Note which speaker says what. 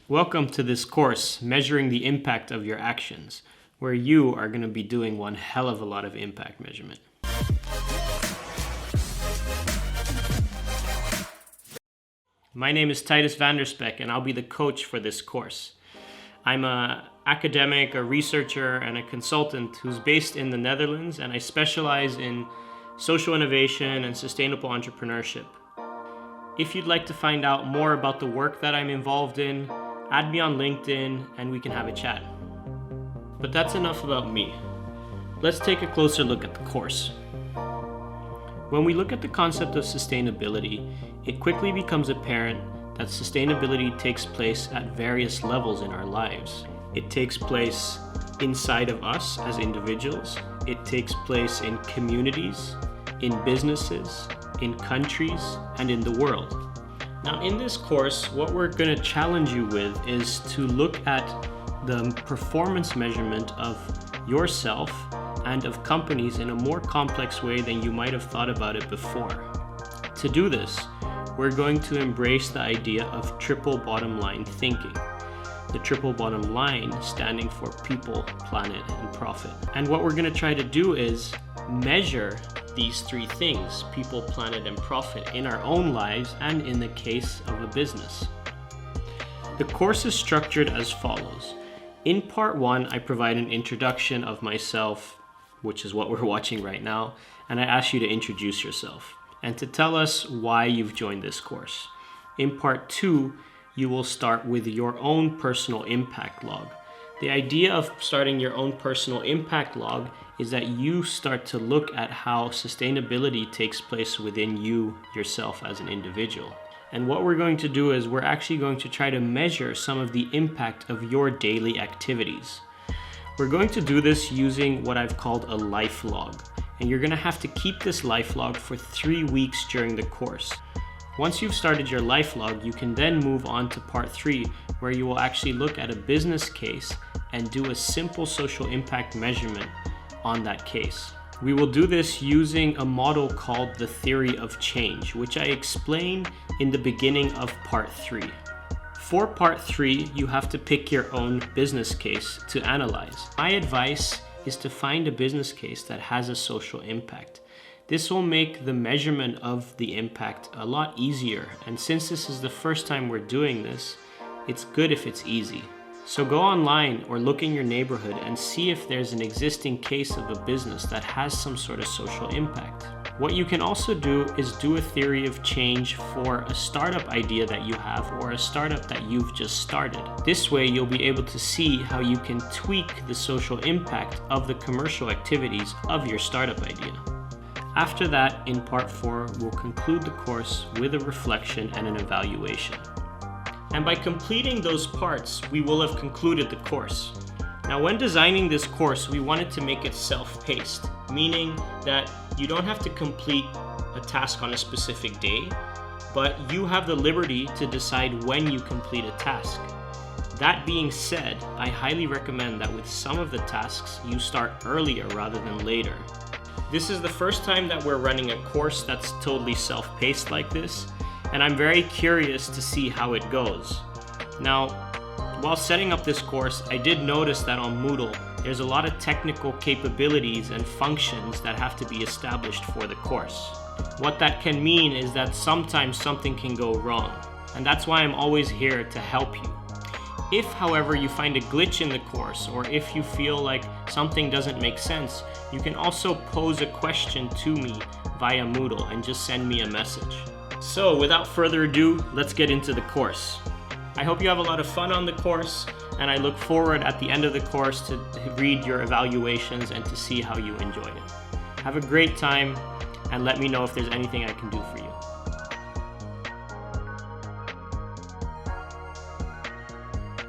Speaker 1: Welcome to this course, Measuring the Impact of Your Actions, where you are going to be doing one hell of a lot of impact measurement. My name is Titus Vanderspek, and I'll be the coach for this course. I'm an academic, a researcher, and a consultant who's based in the Netherlands, and I specialize in social innovation and sustainable entrepreneurship. If you'd like to find out more about the work that I'm involved in, add me on LinkedIn and we can have a chat. But that's enough about me. Let's take a closer look at the course. When we look at the concept of sustainability, it quickly becomes apparent that sustainability takes place at various levels in our lives. It takes place inside of us as individuals. It takes place in communities, in businesses, in countries, and in the world. Now in this course, what we're going to challenge you with is to look at the performance measurement of yourself and of companies in a more complex way than you might have thought about it before. To do this, we're going to embrace the idea of triple bottom line thinking. The triple bottom line standing for people, planet, and profit. And what we're going to try to do is measure these three things, people, planet, and profit, in our own lives and in the case of a business. The course is structured as follows. In part one, I provide an introduction of myself, which is what we're watching right now, and I ask you to introduce yourself and to tell us why you've joined this course. In part two, you will start with your own personal impact log. The idea of starting your own personal impact log is that you start to look at how sustainability takes place within you, yourself as an individual. And what we're going to do is we're actually going to try to measure some of the impact of your daily activities. We're going to do this using what I've called a life log. And you're going to have to keep this life log for 3 weeks during the course. Once you've started your life log, you can then move on to part 3, where you will actually look at a business case and do a simple social impact measurement on that case. We will do this using a model called the theory of change, which I explain in the beginning of part 3. For part 3, you have to pick your own business case to analyze. My advice is to find a business case that has a social impact. This will make the measurement of the impact a lot easier, and since this is the first time we're doing this, it's good if it's easy. So go online or look in your neighborhood and see if there's an existing case of a business that has some sort of social impact. What you can also do is do a theory of change for a startup idea that you have or a startup that you've just started. This way you'll be able to see how you can tweak the social impact of the commercial activities of your startup idea. After that, in part 4, we'll conclude the course with a reflection and an evaluation. And by completing those parts, we will have concluded the course. Now, when designing this course, we wanted to make it self-paced, meaning that you don't have to complete a task on a specific day, but you have the liberty to decide when you complete a task. That being said, I highly recommend that with some of the tasks, you start earlier rather than later. This is the first time that we're running a course that's totally self-paced like this, and I'm very curious to see how it goes. Now, while setting up this course, I did notice that on Moodle, there's a lot of technical capabilities and functions that have to be established for the course. What that can mean is that sometimes something can go wrong, and that's why I'm always here to help you. If, however, you find a glitch in the course, or if you feel like something doesn't make sense, you can also pose a question to me via Moodle and just send me a message. So without further ado, let's get into the course. I hope you have a lot of fun on the course, and I look forward at the end of the course to read your evaluations and to see how you enjoyed it. Have a great time, and let me know if there's anything I can do for you.